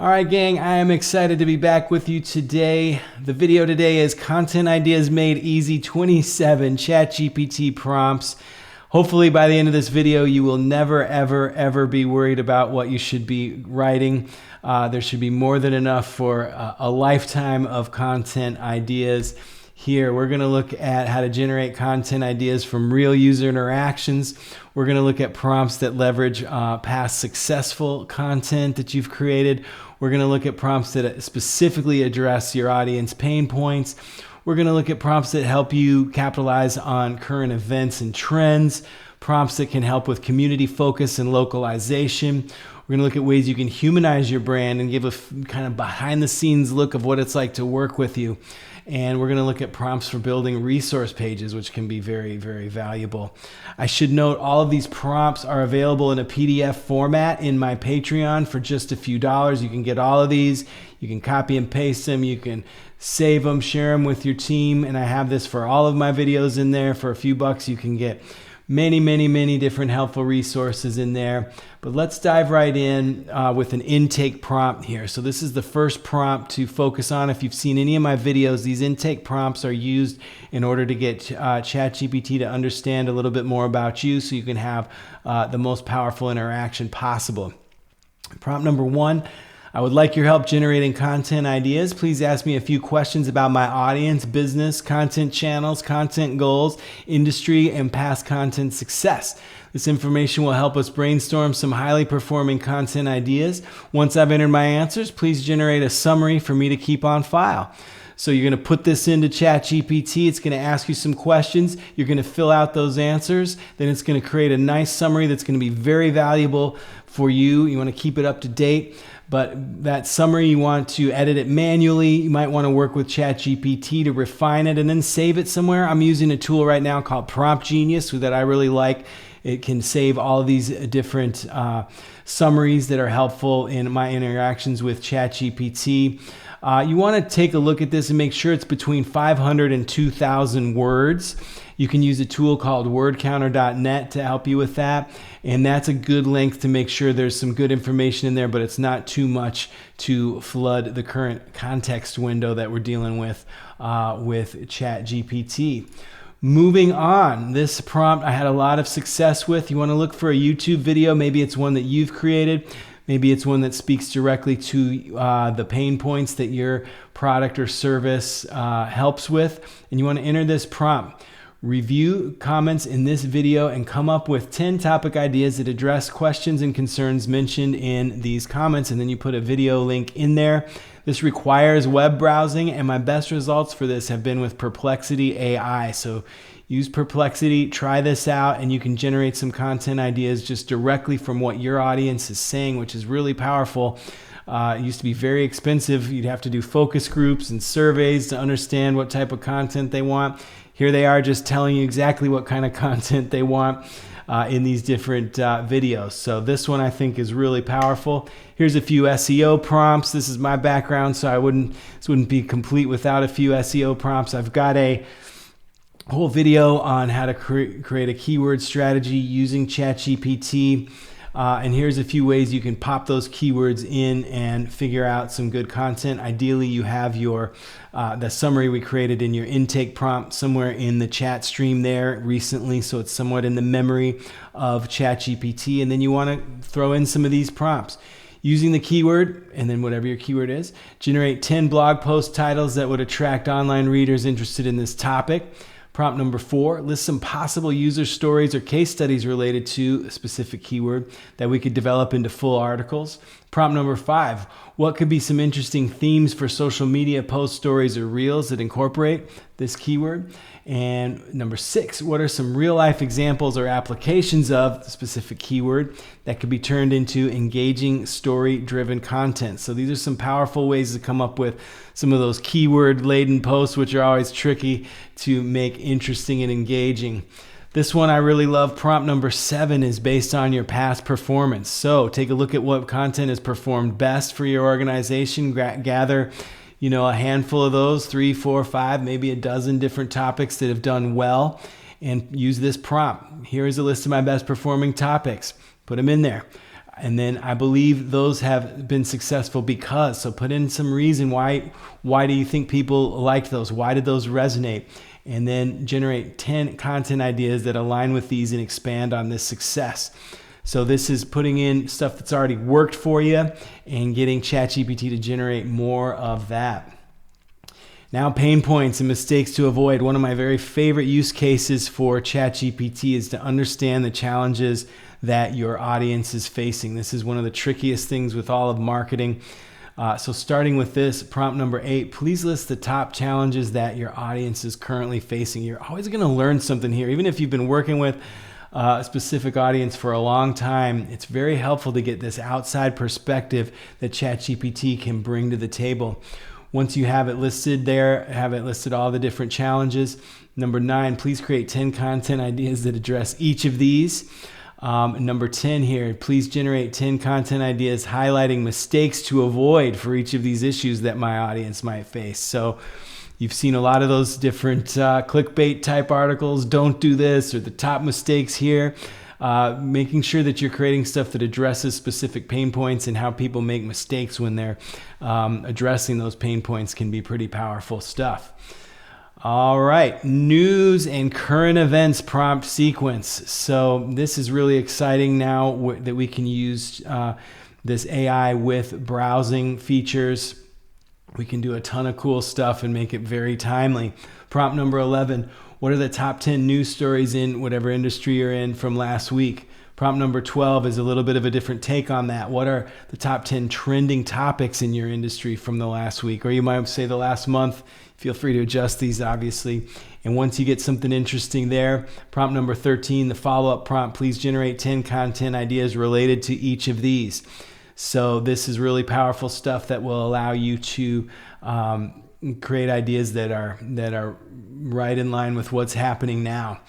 All right, gang, I am excited to be back with you today. The video today is Content Ideas Made Easy 27 ChatGPT prompts. Hopefully by the end of this video, you will never, ever be worried about what you should be writing. There should be more than enough for a lifetime of content ideas. Here, we're going to look at how to generate content ideas from real user interactions. We're going to look at prompts that leverage past successful content that you've created. We're going to look at prompts that specifically address your audience pain points. We're going to look at prompts that help you capitalize on current events and trends, prompts that can help with community focus and localization. We're going to look at ways you can humanize your brand and give a kind of behind the scenes look of what it's like to work with you. And we're going to look at prompts for building resource pages, which can be very valuable. I should note all of these prompts are available in a PDF format in my Patreon for just a few dollars. You can get all of these. You can copy and paste them. You can save them, share them with your team. And I have this for all of my videos in there. For a few bucks, you can get many different helpful resources in there. But let's dive right in with an intake prompt here. So this is the first prompt to focus on. If you've seen any of my videos, these intake prompts are used in order to get ChatGPT to understand a little bit more about you so you can have the most powerful interaction possible. Prompt number 1. I would like your help generating content ideas. Please ask me a few questions about my audience, business, content channels, content goals, industry, and past content success. This information will help us brainstorm some highly performing content ideas. Once I've entered my answers, please generate a summary for me to keep on file. So you're going to put this into ChatGPT. It's going to ask you some questions. You're going to fill out those answers. Then it's going to create a nice summary that's going to be very valuable for you. You want to keep it up to date. But that summary, you want to edit it manually. You might want to work with ChatGPT to refine it and then save it somewhere. I'm using a tool right now called Prompt Genius that I really like. It can save all of these different summaries that are helpful in my interactions with ChatGPT. You want to take a look at this and make sure it's between 500 and 2,000 words. You can use a tool called wordcounter.net to help you with that. And that's a good length to make sure there's some good information in there, but it's not too much to flood the current context window that we're dealing with ChatGPT. Moving on, this prompt I had a lot of success with. You want to look for a YouTube video. Maybe it's one that you've created. Maybe it's one that speaks directly to the pain points that your product or service helps with. And you want to enter this prompt. Review comments in this video and come up with 10 topic ideas that address questions and concerns mentioned in these comments. And then you put a video link in there. This requires web browsing, and my best results for this have been with Perplexity AI. So use Perplexity, try this out, and you can generate some content ideas just directly from what your audience is saying, which is really powerful. It used to be very expensive. You'd have to do focus groups and surveys to understand what type of content they want. Here they are just telling you exactly what kind of content they want in these different videos. So this one I think is really powerful. Here's a few SEO prompts. This is my background, so this wouldn't be complete without a few SEO prompts. I've got a whole video on how to create a keyword strategy using ChatGPT. And here's a few ways you can pop those keywords in and figure out some good content. Ideally, you have your the summary we created in your intake prompt somewhere in the chat stream there recently, so it's somewhat in the memory of ChatGPT. And then you want to throw in some of these prompts. Using the keyword, and then whatever your keyword is, generate 10 blog post titles that would attract online readers interested in this topic. Prompt number 4, list some possible user stories or case studies related to a specific keyword that we could develop into full articles. Prompt number 5, what could be some interesting themes for social media post stories or reels that incorporate this keyword? And number 6, what are some real life examples or applications of the specific keyword that could be turned into engaging story-driven content? So these are some powerful ways to come up with some of those keyword-laden posts, which are always tricky to make interesting and engaging. This one I really love. Prompt number 7 is based on your past performance. So take a look at what content has performed best for your organization. Gather a handful of those, 3, 4, 5, maybe a dozen different topics that have done well, and use this prompt. Here is a list of my best performing topics. Put them in there. And then I believe those have been successful because. So put in some reason why do you think people liked those? Why did those resonate? And then generate 10 content ideas that align with these and expand on this success. So this is putting in stuff that's already worked for you and getting ChatGPT to generate more of that. Now, pain points and mistakes to avoid. One of my very favorite use cases for ChatGPT is to understand the challenges that your audience is facing. This is one of the trickiest things with all of marketing. So starting with this, prompt number 8, please list the top challenges that your audience is currently facing. You're always going to learn something here. Even if you've been working with a specific audience for a long time, it's very helpful to get this outside perspective that ChatGPT can bring to the table. Once you have it listed there, have it listed all the different challenges. Number 9, please create 10 content ideas that address each of these. Number 10 here, please generate 10 content ideas highlighting mistakes to avoid for each of these issues that my audience might face. So you've seen a lot of those different clickbait type articles, don't do this, or the top mistakes here. Making sure that you're creating stuff that addresses specific pain points and how people make mistakes when they're addressing those pain points can be pretty powerful stuff. All right, news and current events prompt sequence. So this is really exciting now that we can use this AI with browsing features. We can do a ton of cool stuff and make it very timely. Prompt number 11, what are the top 10 news stories in whatever industry you're in from last week? Prompt number 12 is a little bit of a different take on that. What are the top 10 trending topics in your industry from the last week? Or you might say the last month. Feel free to adjust these, obviously. And once you get something interesting there, prompt number 13, the follow-up prompt, please generate 10 content ideas related to each of these. So this is really powerful stuff that will allow you to create ideas that are right in line with what's happening now.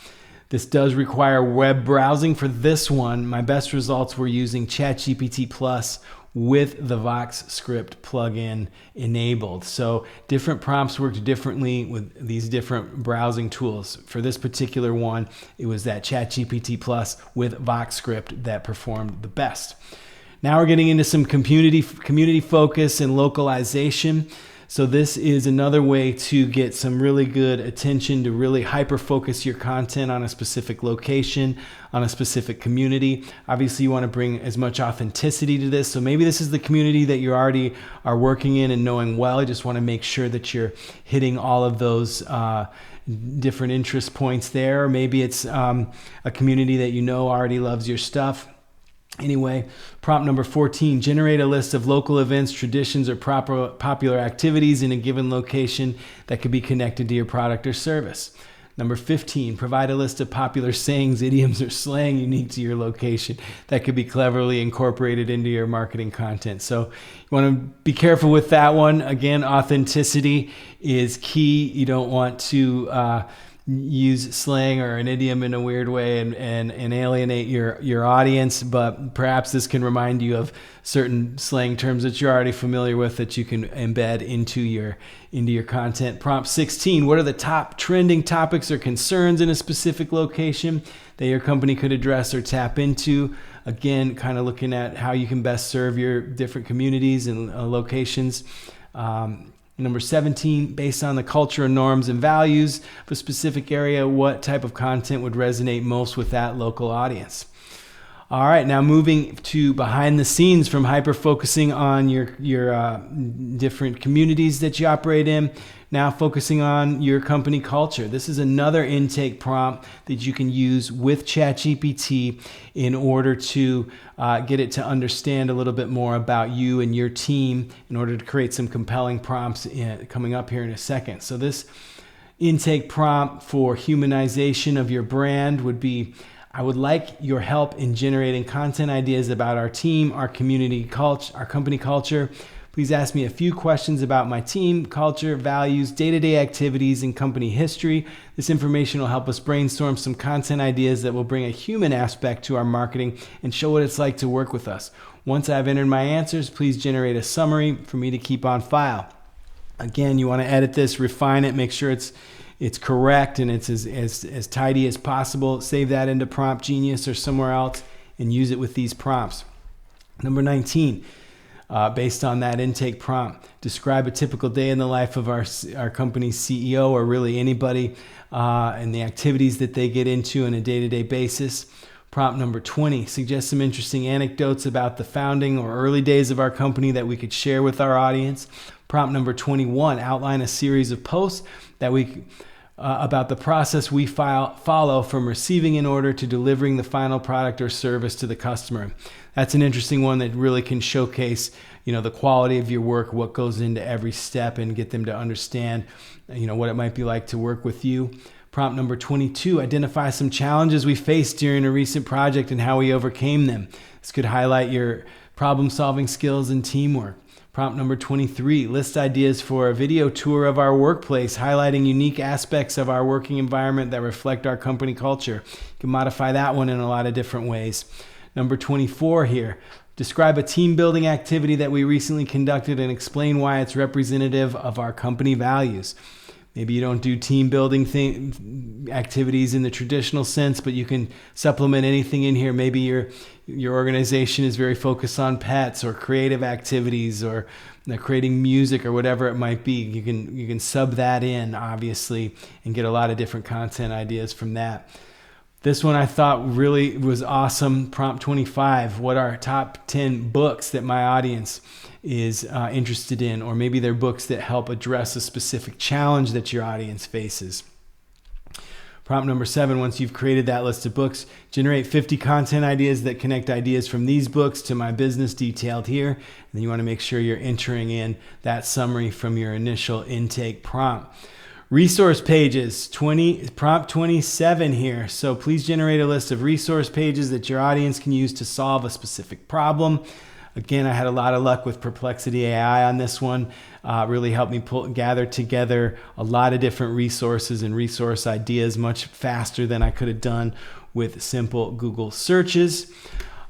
This does require web browsing for this one. My best results were using ChatGPT Plus with the VoxScript plugin enabled. So different prompts worked differently with these different browsing tools. For this particular one, it was that ChatGPT Plus with VoxScript that performed the best. Now we're getting into some community focus and localization. So this is another way to get some really good attention, to really hyper-focus your content on a specific location, on a specific community. Obviously, you want to bring as much authenticity to this. So maybe this is the community that you already are working in and knowing well. You just want to make sure that you're hitting all of those different interest points there. Or maybe it's a community that you know already loves your stuff. Anyway, prompt number 14, generate a list of local events, traditions, or popular activities in a given location that could be connected to your product or service. Number 15, provide a list of popular sayings, idioms, or slang unique to your location that could be cleverly incorporated into your marketing content. So you want to be careful with that one. Again, authenticity is key. You don't want to use slang or an idiom in a weird way and alienate your audience, but perhaps this can remind you of certain slang terms that you're already familiar with that you can embed into your content. Prompt 16, what are the top trending topics or concerns in a specific location that your company could address or tap into? Again, kind of looking at how you can best serve your different communities and locations. Number 17, based on the culture and norms and values of a specific area, what type of content would resonate most with that local audience? All right, now moving to behind the scenes from hyper-focusing on your different communities that you operate in, now focusing on your company culture. This is another intake prompt that you can use with ChatGPT in order to get it to understand a little bit more about you and your team in order to create some compelling prompts coming up here in a second. So this intake prompt for humanization of your brand would be, I would like your help in generating content ideas about our team, our community culture, our company culture. Please ask me a few questions about my team, culture, values, day-to-day activities, and company history. This information will help us brainstorm some content ideas that will bring a human aspect to our marketing and show what it's like to work with us. Once I've entered my answers, please generate a summary for me to keep on file. Again, you want to edit this, refine it, make sure it's correct and it's as tidy as possible. Save that into Prompt Genius or somewhere else and use it with these prompts. Number 19, based on that intake prompt, describe a typical day in the life of our company's CEO, or really anybody, and the activities that they get into on a day-to-day basis. Prompt number 20, suggest some interesting anecdotes about the founding or early days of our company that we could share with our audience. Prompt number 21, outline a series of posts that about the process we follow from receiving an order to delivering the final product or service to the customer. That's an interesting one that really can showcase, the quality of your work, what goes into every step, and get them to understand, what it might be like to work with you. Prompt number 22, identify some challenges we faced during a recent project and how we overcame them. This could highlight your problem-solving skills and teamwork. Prompt number 23, list ideas for a video tour of our workplace, highlighting unique aspects of our working environment that reflect our company culture. You can modify that one in a lot of different ways. Number 24 here, describe a team building activity that we recently conducted and explain why it's representative of our company values. Maybe you don't do team building activities in the traditional sense, but you can supplement anything in here. Maybe your organization is very focused on pets or creative activities, or creating music, or whatever it might be. You can sub that in, obviously, and get a lot of different content ideas from that. This one I thought really was awesome. Prompt 25, what are top 10 books that my audience is interested in, or maybe they're books that help address a specific challenge that your audience faces. Prompt number 7, once you've created that list of books, generate 50 content ideas that connect ideas from these books to my business detailed here. And then you want to make sure you're entering in that summary from your initial intake prompt. Resource pages, prompt 27 here. So please generate a list of resource pages that your audience can use to solve a specific problem. Again, I had a lot of luck with Perplexity AI on this one. Really helped me gather together a lot of different resources and resource ideas much faster than I could have done with simple Google searches.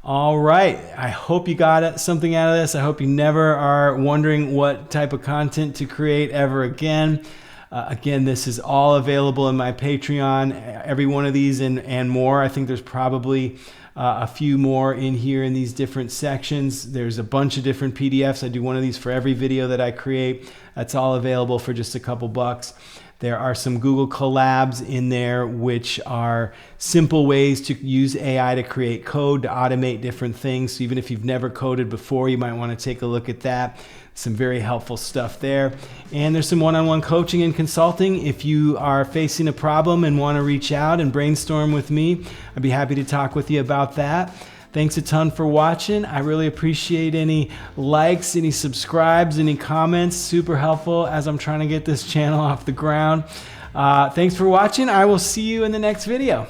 All right, I hope you got something out of this. I hope you never are wondering what type of content to create ever again. Again, this is all available in my Patreon, every one of these and more. I think there's probably a few more in here in these different sections. There's a bunch of different PDFs. I do one of these for every video that I create. That's all available for just a couple bucks. There are some Google collabs in there, which are simple ways to use AI to create code, to automate different things. So even if you've never coded before, you might want to take a look at that. Some very helpful stuff there. And there's some one-on-one coaching and consulting. If you are facing a problem and want to reach out and brainstorm with me, I'd be happy to talk with you about that. Thanks a ton for watching. I really appreciate any likes, any subscribes, any comments. Super helpful as I'm trying to get this channel off the ground. Thanks for watching. I will see you in the next video.